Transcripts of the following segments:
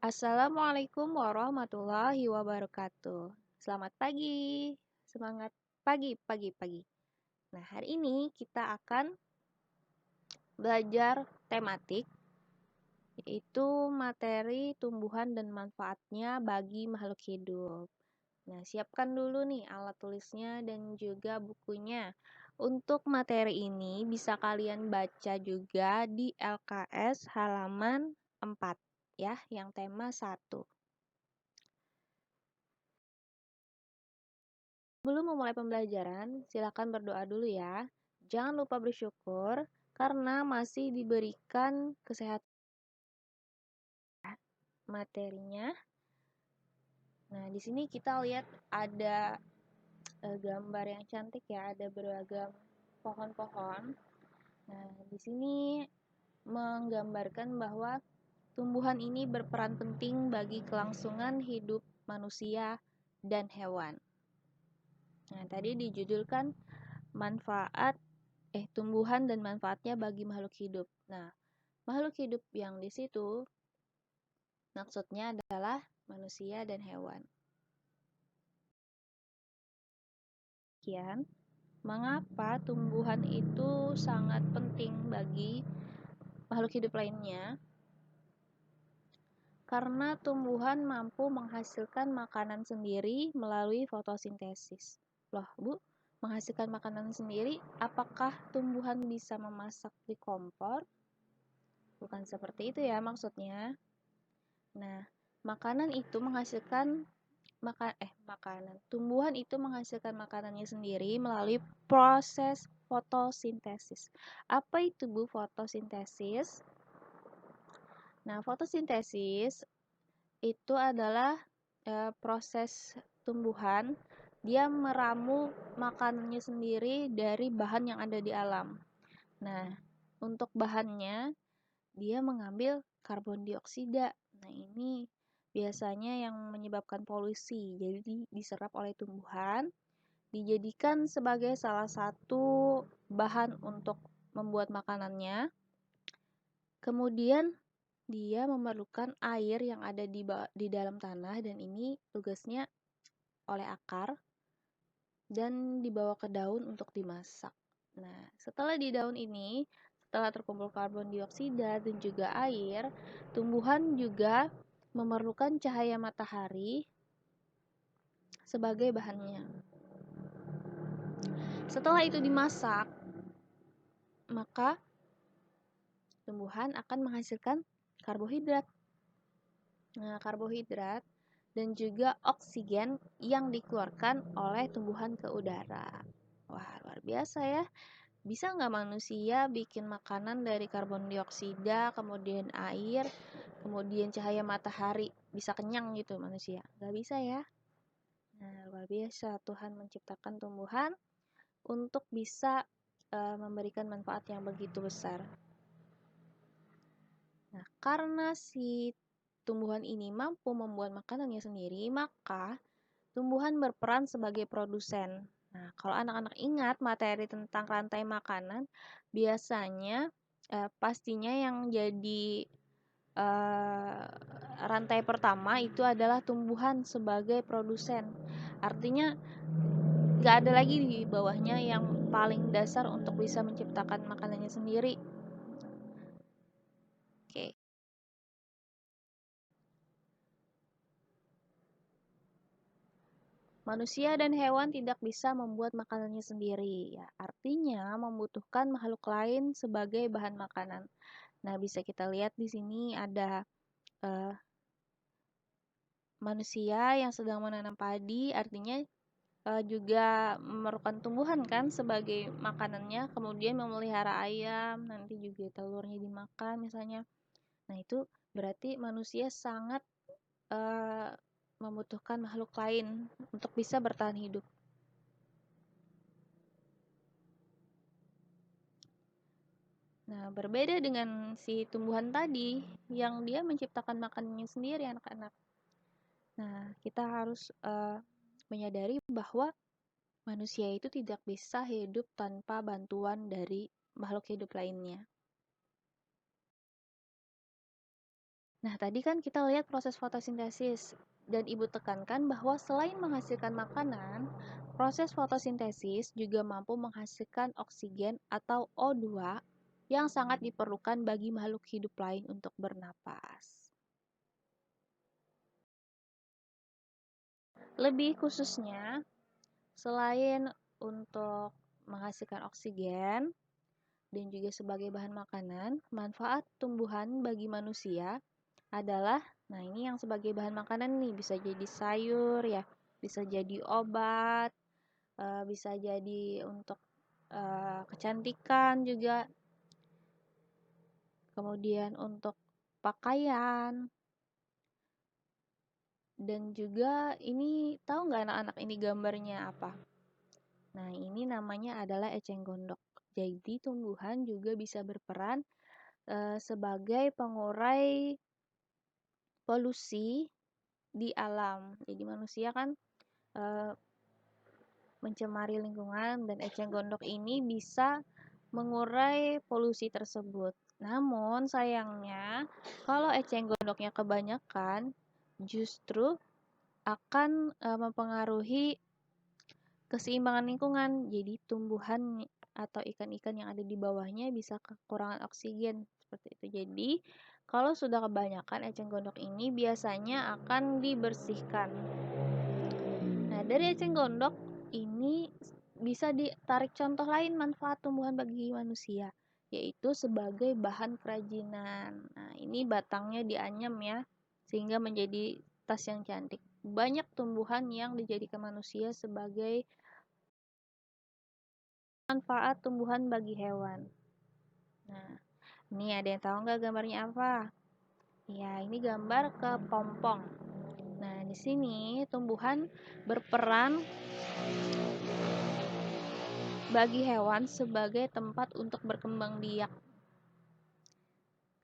Assalamualaikum warahmatullahi wabarakatuh. Selamat pagi, semangat pagi, pagi, pagi. Nah, hari ini kita akan belajar tematik, yaitu materi tumbuhan dan manfaatnya bagi makhluk hidup. Nah, siapkan dulu nih alat tulisnya dan juga bukunya. Untuk materi ini bisa kalian baca juga di LKS halaman 4 ya, yang tema 1. Sebelum memulai pembelajaran, silakan berdoa dulu ya. Jangan lupa bersyukur karena masih diberikan kesehatan materinya. Nah, di sini kita lihat ada gambar yang cantik ya, ada beragam pohon-pohon. Nah, di sini menggambarkan bahwa tumbuhan ini berperan penting bagi kelangsungan hidup manusia dan hewan. Nah, tadi dijudulkan manfaat tumbuhan dan manfaatnya bagi makhluk hidup. Nah, makhluk hidup yang di situ maksudnya adalah manusia dan hewan. Sekian, mengapa tumbuhan itu sangat penting bagi makhluk hidup lainnya? Karena tumbuhan mampu menghasilkan makanan sendiri melalui fotosintesis. Loh, Bu, menghasilkan makanan sendiri, apakah tumbuhan bisa memasak di kompor? Bukan seperti itu ya maksudnya. Nah, makanan itu menghasilkan makanan. Tumbuhan itu menghasilkan makanannya sendiri melalui proses fotosintesis. Apa itu Bu fotosintesis? Nah, fotosintesis itu adalah proses tumbuhan dia meramu makanannya sendiri dari bahan yang ada di alam. Nah, untuk bahannya dia mengambil karbon dioksida. Nah, ini biasanya yang menyebabkan polusi. Jadi diserap oleh tumbuhan, dijadikan sebagai salah satu bahan untuk membuat makanannya. Kemudian dia memerlukan air yang ada di dalam tanah dan ini tugasnya oleh akar dan dibawa ke daun untuk dimasak. Nah, setelah di daun ini, setelah terkumpul karbon dioksida dan juga air, tumbuhan juga memerlukan cahaya matahari sebagai bahannya. Setelah itu dimasak, maka tumbuhan akan menghasilkan karbohidrat. Nah, karbohidrat dan juga oksigen yang dikeluarkan oleh tumbuhan ke udara. Wah, luar biasa ya. Bisa nggak manusia bikin makanan dari karbon dioksida, kemudian air, kemudian cahaya matahari? Bisa kenyang gitu manusia? Nggak bisa ya. Nah, luar biasa Tuhan menciptakan tumbuhan untuk bisa memberikan manfaat yang begitu besar. Nah, karena si tumbuhan ini mampu membuat makanannya sendiri, maka tumbuhan berperan sebagai produsen. Nah, kalau anak-anak ingat materi tentang rantai makanan, biasanya pastinya yang jadi rantai pertama itu adalah tumbuhan sebagai produsen. Artinya nggak ada lagi di bawahnya yang paling dasar untuk bisa menciptakan makanannya sendiri. Oke. Manusia dan hewan tidak bisa membuat makanannya sendiri. Ya, artinya membutuhkan makhluk lain sebagai bahan makanan. Nah, bisa kita lihat di sini ada eh, manusia yang sedang menanam padi, artinya juga memerlukan tumbuhan kan sebagai makanannya, kemudian memelihara ayam, nanti juga telurnya dimakan misalnya. Nah, itu berarti manusia sangat eh, membutuhkan makhluk lain untuk bisa bertahan hidup. Nah, berbeda dengan si tumbuhan tadi yang dia menciptakan makanannya sendiri anak-anak. Nah, kita harus menyadari bahwa manusia itu tidak bisa hidup tanpa bantuan dari makhluk hidup lainnya. Nah, tadi kan kita lihat proses fotosintesis dan Ibu tekankan bahwa selain menghasilkan makanan, proses fotosintesis juga mampu menghasilkan oksigen atau O2 yang sangat diperlukan bagi makhluk hidup lain untuk bernapas. Lebih khususnya, selain untuk menghasilkan oksigen dan juga sebagai bahan makanan, manfaat tumbuhan bagi manusia adalah, nah ini yang sebagai bahan makanan nih, bisa jadi sayur ya, bisa jadi obat, bisa jadi untuk kecantikan juga, kemudian untuk pakaian, dan juga ini tahu nggak anak-anak ini gambarnya apa? Nah, ini namanya adalah eceng gondok. Jadi, tumbuhan juga bisa berperan sebagai pengurai polusi di alam. Jadi, manusia kan mencemari lingkungan dan eceng gondok ini bisa mengurai polusi tersebut. Namun, sayangnya, kalau eceng gondoknya kebanyakan, justru akan mempengaruhi keseimbangan lingkungan. Jadi tumbuhan atau ikan-ikan yang ada di bawahnya bisa kekurangan oksigen seperti itu. Jadi kalau sudah kebanyakan eceng gondok ini biasanya akan dibersihkan. Nah, dari eceng gondok ini bisa ditarik contoh lain manfaat tumbuhan bagi manusia, yaitu sebagai bahan kerajinan. Nah, ini batangnya dianyam ya, sehingga menjadi tas yang cantik. Banyak tumbuhan yang dijadikan manusia sebagai manfaat tumbuhan bagi hewan. Nah, ini ada yang tahu nggak gambarnya apa? Ya, ini gambar kepompong. Nah, di sini tumbuhan berperan bagi hewan sebagai tempat untuk berkembang biak.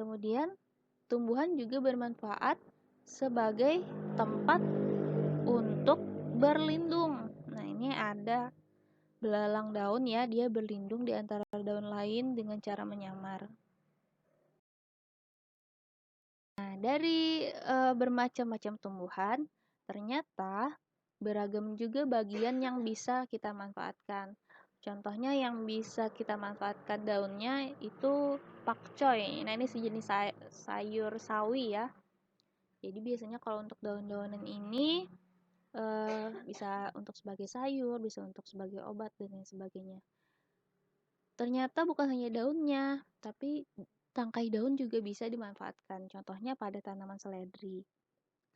Kemudian, tumbuhan juga bermanfaat sebagai tempat untuk berlindung. Nah, ini ada belalang daun ya, dia berlindung di antara daun lain dengan cara menyamar. Nah, dari bermacam-macam tumbuhan, ternyata beragam juga bagian yang bisa kita manfaatkan. Contohnya yang bisa kita manfaatkan daunnya itu pakcoy. Nah, ini sejenis sayur sawi ya. Jadi biasanya kalau untuk daun-daunan ini bisa untuk sebagai sayur, bisa untuk sebagai obat dan lain sebagainya. Ternyata bukan hanya daunnya, tapi tangkai daun juga bisa dimanfaatkan. Contohnya pada tanaman seledri.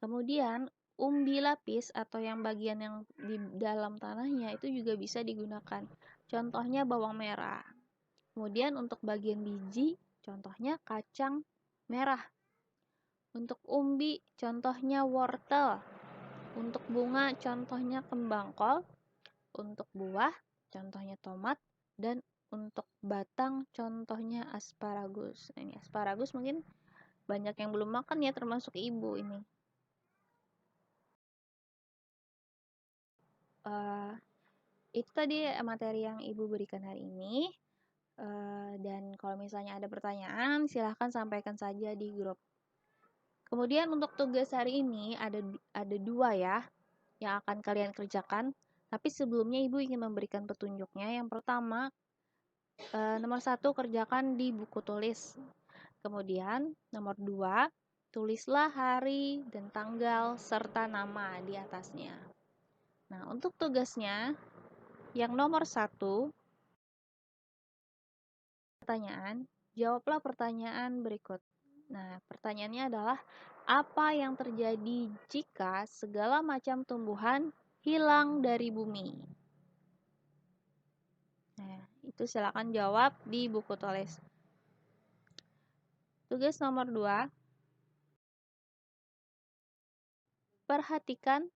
Kemudian umbi lapis atau yang bagian yang di dalam tanahnya itu juga bisa digunakan. Contohnya bawang merah. Kemudian untuk bagian biji, contohnya kacang merah. Untuk umbi, contohnya wortel. Untuk bunga, contohnya kembang kol. Untuk buah, contohnya tomat. Dan untuk batang, contohnya asparagus. Nah, ini asparagus mungkin banyak yang belum makan ya, termasuk ibu ini. Itu tadi materi yang Ibu berikan hari ini. Dan kalau misalnya ada pertanyaan, silahkan sampaikan saja di grup. Kemudian untuk tugas hari ini ada dua ya yang akan kalian kerjakan. Tapi sebelumnya Ibu ingin memberikan petunjuknya. Yang pertama, nomor 1 kerjakan di buku tulis. Kemudian nomor 2, tulislah hari dan tanggal serta nama di atasnya. Nah, untuk tugasnya yang nomor 1, pertanyaan, jawablah pertanyaan berikut. Nah, pertanyaannya adalah apa yang terjadi jika segala macam tumbuhan hilang dari bumi? Nah, itu silakan jawab di buku tulis. Tugas nomor 2, perhatikan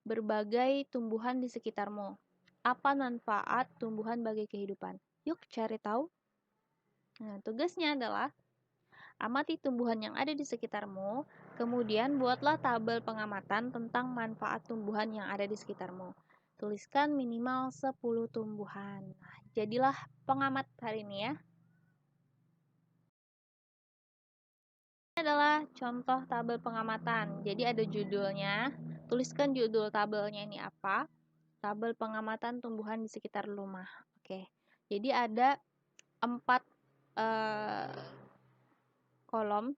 berbagai tumbuhan di sekitarmu. Apa manfaat tumbuhan bagi kehidupan? Yuk cari tahu. Nah, tugasnya adalah amati tumbuhan yang ada di sekitarmu, kemudian buatlah tabel pengamatan tentang manfaat tumbuhan yang ada di sekitarmu. Tuliskan minimal 10 tumbuhan. Nah, jadilah pengamat hari ini ya. adalah contoh tabel pengamatan. Jadi ada judulnya, tuliskan judul tabelnya ini apa. Tabel pengamatan tumbuhan di sekitar rumah. Oke, jadi ada 4 kolom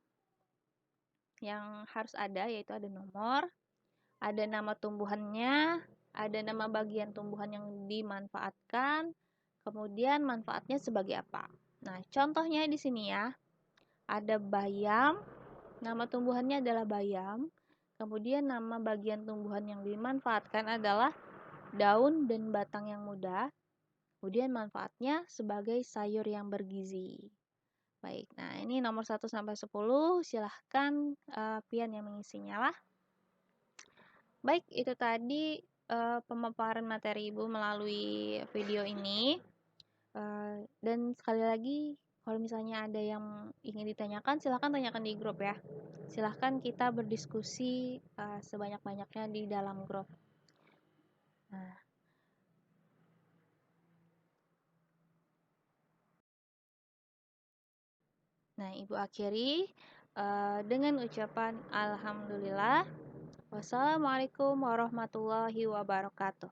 yang harus ada, yaitu ada nomor, ada nama tumbuhannya, ada nama bagian tumbuhan yang dimanfaatkan, kemudian manfaatnya sebagai apa. Nah, contohnya di sini ya, ada bayam, nama tumbuhannya adalah bayam, kemudian nama bagian tumbuhan yang dimanfaatkan adalah daun dan batang yang muda, kemudian manfaatnya sebagai sayur yang bergizi. Baik, nah ini nomor 1 sampai 10, silahkan Pian yang mengisinya lah. Baik, itu tadi pemaparan materi Ibu melalui video ini. Dan sekali lagi, kalau misalnya ada yang ingin ditanyakan, silahkan tanyakan di grup ya. Silahkan kita berdiskusi sebanyak-banyaknya di dalam grup. Nah, Ibu akhiri dengan ucapan Alhamdulillah. Wassalamualaikum warahmatullahi wabarakatuh.